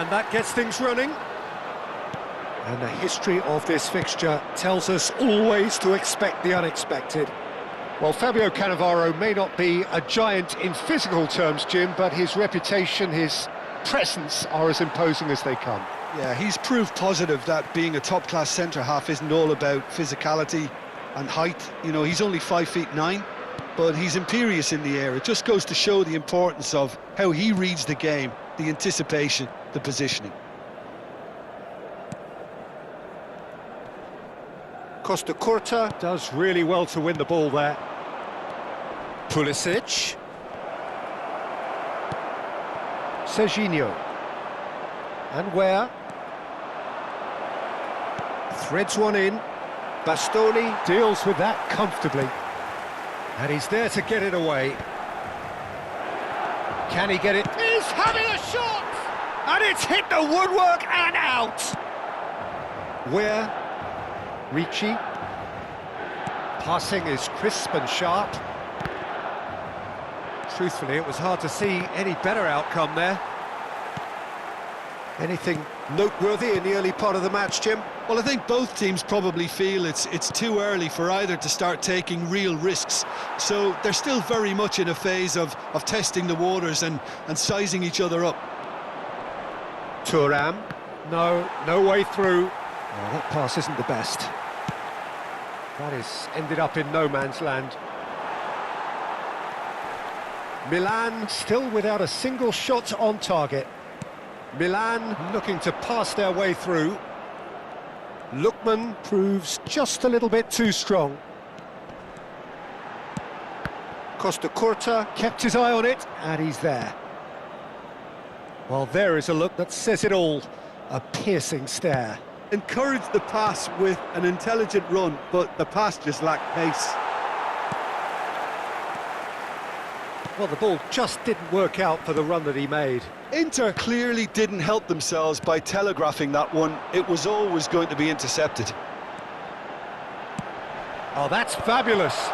And that gets things running. And the history of this fixture tells us always to expect the unexpected. Well, Fabio Cannavaro may not be a giant in physical terms, Jim, but his reputation, his presence are as imposing as they come. Yeah, he's proved positive that being a top-class centre-half isn't all about physicality and height. You know, he's only 5'9", but he's imperious in the air. It just goes to show the importance of how he reads the game, the anticipation, the positioning. Costa Curta does really well to win the ball there. Pulisic. Serginho. And where? Threads one in. Bastoni deals with that comfortably. And he's there to get it away. Can he get it? He's having a shot! And it's hit the woodwork and out! Where? Ricci. Passing is crisp and sharp. Truthfully, it was hard to see any better outcome there. Anything noteworthy in the early part of the match, Jim? Well, I think both teams probably feel it's too early for either to start taking real risks. So they're still very much in a phase of testing the waters and sizing each other up. Thuram. No way through. Oh, that pass isn't the best. That is ended up in no man's land. Milan still without a single shot on target. Milan looking to pass their way through. Lookman proves just a little bit too strong. Costa Curta kept his eye on it, and he's there. Well, there is a look that says it all. A piercing stare. Encouraged the pass with an intelligent run, but the pass just lacked pace. Well, the ball just didn't work out for the run that he made. Inter clearly didn't help themselves by telegraphing that one. It was always going to be intercepted. Oh, that's fabulous.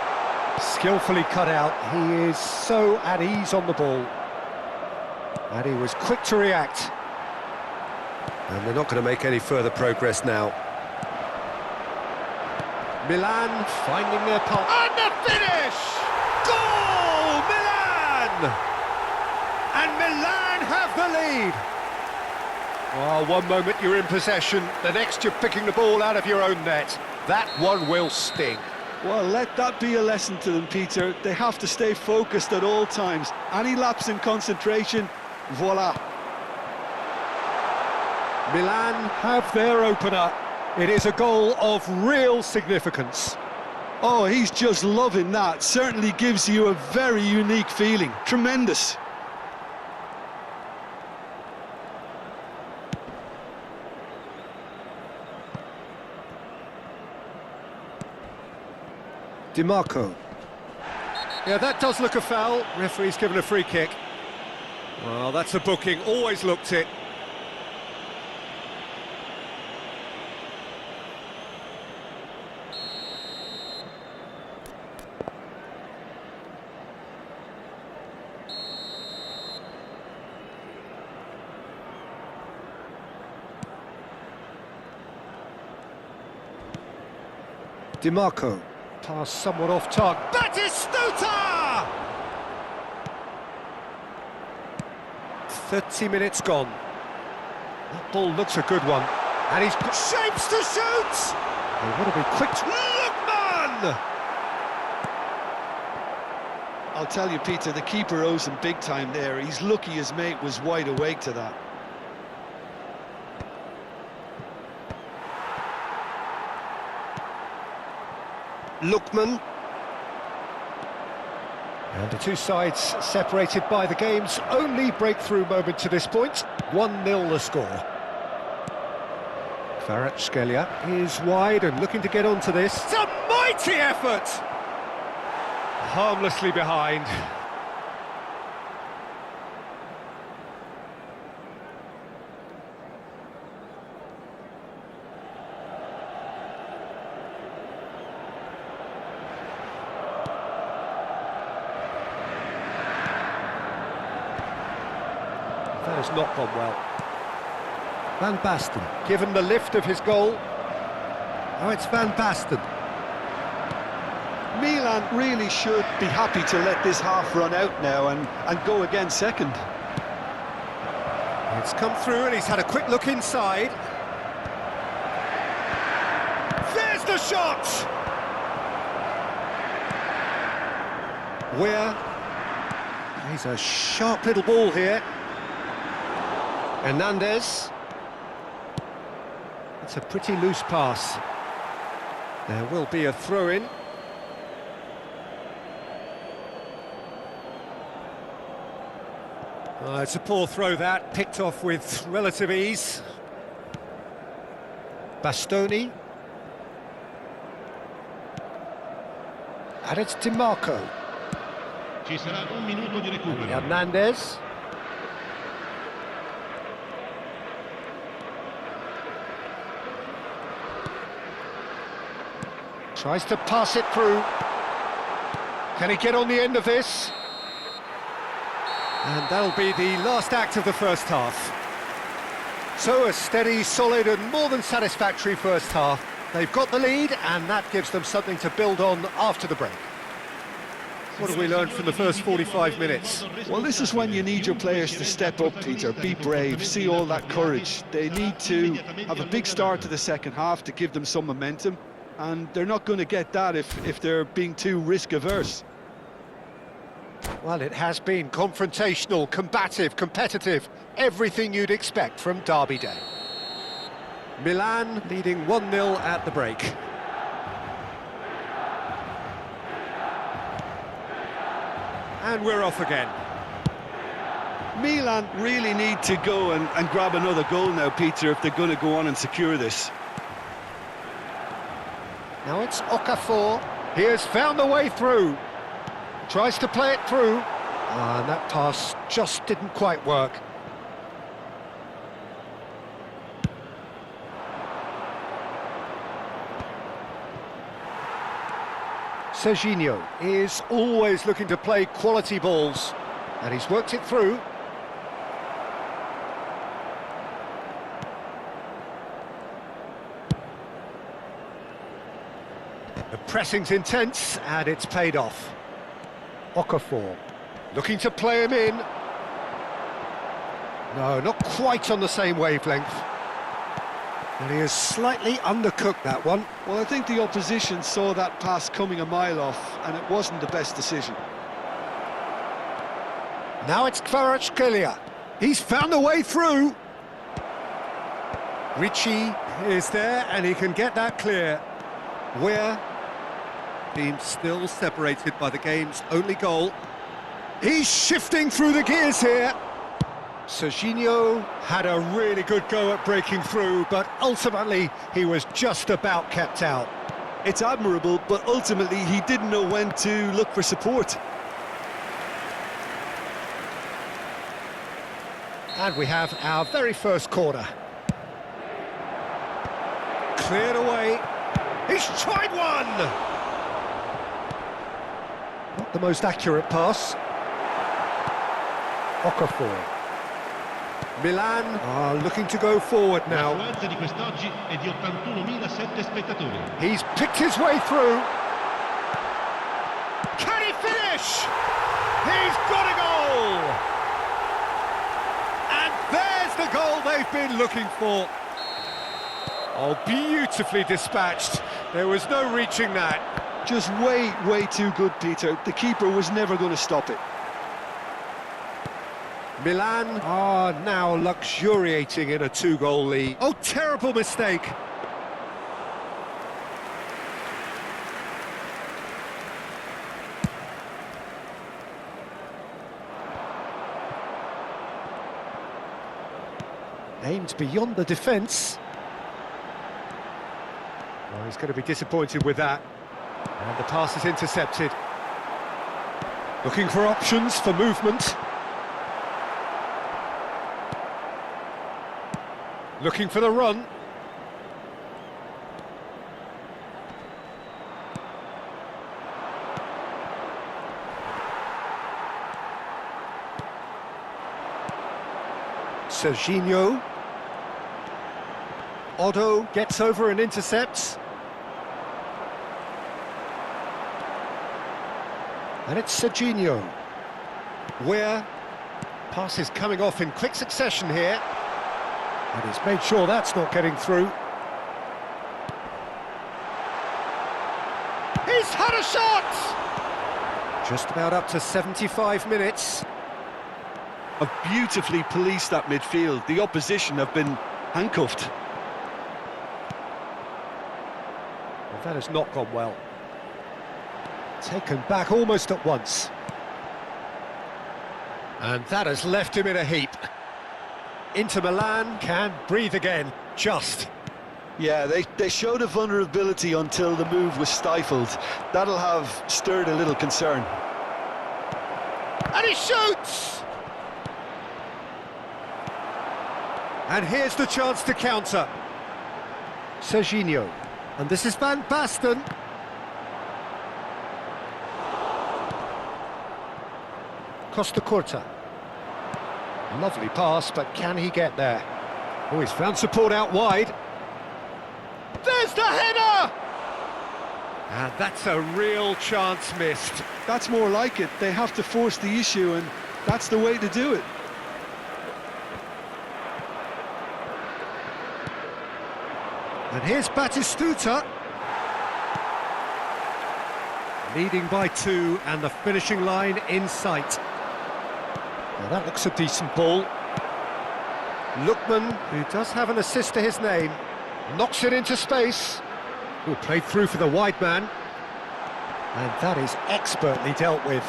Skillfully cut out. He is so at ease on the ball. And he was quick to react. And they're not going to make any further progress now. Milan finding their path. And the finish! Goal! Milan! And Milan have the lead. Well, one moment you're in possession, the next you're picking the ball out of your own net. That one will sting. Well, let that be a lesson to them, Peter. They have to stay focused at all times. Any lapse in concentration, voila. Milan have their opener. It is a goal of real significance. Oh, he's just loving that. Certainly gives you a very unique feeling. Tremendous. DiMarco. Yeah, that does look a foul. Referee's given a free kick. Well, that's a booking. Always looked it. DiMarco. Pass somewhat off target. Batistuta! 30 minutes gone. That ball looks a good one. And he's got shapes to shoot! They want to be quick. Lookman! I'll tell you, Peter, the keeper owes him big time there. He's lucky his mate was wide awake to that. Lookman. And the two sides separated by the game's only breakthrough moment to this point. 1-0 the score. Kvaratskhelia is wide and looking to get onto this. It's a mighty effort! Harmlessly behind. That has not gone well. Van Basten, given the lift of his goal. Oh, it's Van Basten. Milan really should be happy to let this half run out now and go again second. It's come through and he's had a quick look inside. There's the shot! Where? He's a sharp little ball here. Hernandez. It's a pretty loose pass. There will be a throw-in. It's a poor throw that, picked off with relative ease. Bastoni. And it's DiMarco. Ci sarà un minuto di recupero. Hernandez. Tries to pass it through. Can he get on the end of this? And that'll be the last act of the first half. So a steady, solid and more than satisfactory first half. They've got the lead and that gives them something to build on after the break. What have we learned from the first 45 minutes? Well, this is when you need your players to step up, Peter, be brave, see all that courage. They need to have a big start to the second half to give them some momentum, and they're not going to get that if they're being too risk-averse. Well, it has been confrontational, combative, competitive, everything you'd expect from Derby Day. Milan leading 1-0 at the break. And we're off again. Milan really need to go and grab another goal now, Peter, if they're going to go on and secure this. Now it's Okafor. He has found the way through. Tries to play it through. And that pass just didn't quite work. Serginho is always looking to play quality balls, and he's worked it through. The pressing's intense, and it's paid off. Okafor looking to play him in. No, not quite on the same wavelength. And he has slightly undercooked that one. Well, I think the opposition saw that pass coming a mile off, and it wasn't the best decision. Now it's Kvaratskhelia. He's found a way through. Ricci is there, and he can get that clear. Where? Team still separated by the game's only goal. He's shifting through the gears here. Serginho had a really good go at breaking through, but ultimately he was just about kept out. It's admirable, but ultimately he didn't know when to look for support. And we have our very first corner. Cleared away. He's tried one! Not the most accurate pass. Okafor. Milan are looking to go forward now. L'affluenza di quest'oggi è di 81.007 spettatori. He's picked his way through. Can he finish? He's got a goal! And there's the goal they've been looking for. Oh, beautifully dispatched. There was no reaching that. Just way too good, Peter. The keeper was never going to stop it. Milan are now luxuriating in a two-goal lead. Oh, terrible mistake. Aimed beyond the defence. Well, he's going to be disappointed with that. And the pass is intercepted. Looking for options for movement. Looking for the run. Serginho. Otto gets over and intercepts. And it's Serginho. Where pass is coming off in quick succession here. And he's made sure that's not getting through. He's had a shot! Just about up to 75 minutes. Have beautifully policed that midfield. The opposition have been handcuffed. Well, that has not gone well. Taken back almost at once. And that has left him in a heap. Inter Milan can breathe again, just. Yeah, they showed a vulnerability until the move was stifled. That'll have stirred a little concern. And he shoots! And here's the chance to counter. Serginho. And this is Van Basten. Costa Curta. Lovely pass, but can he get there? Oh, he's found support out wide. There's the header! And that's a real chance missed. That's more like it. They have to force the issue, and that's the way to do it. And here's Batistuta. Leading by 2, and the finishing line in sight. Well, that looks a decent ball. Lookman, who does have an assist to his name, knocks it into space. Oh, played through for the wide man. And that is expertly dealt with.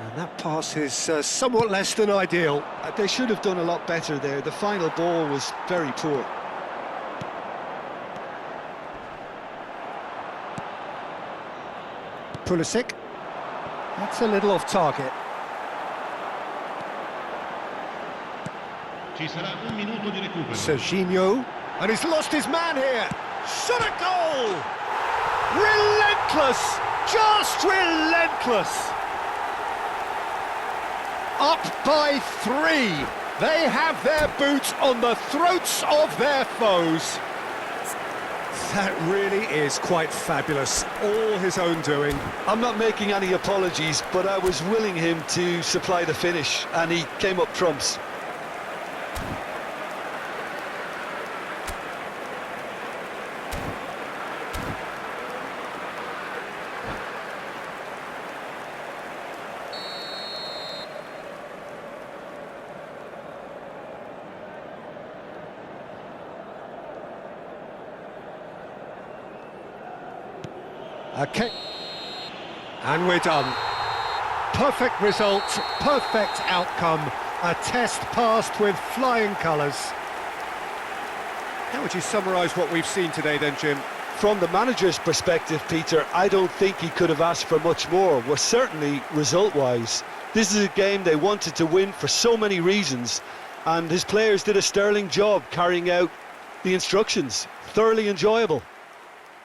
And that pass is somewhat less than ideal. They should have done a lot better there. The final ball was very poor. Pulisic. That's a little off target. Ci sarà un minuto di recupero. Serginho. And he's lost his man here. Shot a goal! Relentless! Just relentless! Up by 3. They have their boots on the throats of their foes. That really is quite fabulous. All his own doing. I'm not making any apologies, but I was willing him to supply the finish, and he came up trumps. Okay, and we're done. Perfect result, perfect outcome, a test passed with flying colours. How would you summarise what we've seen today then, Jim? From the manager's perspective, Peter, I don't think he could have asked for much more. Well, certainly result-wise. This is a game they wanted to win for so many reasons, and his players did a sterling job carrying out the instructions. Thoroughly enjoyable.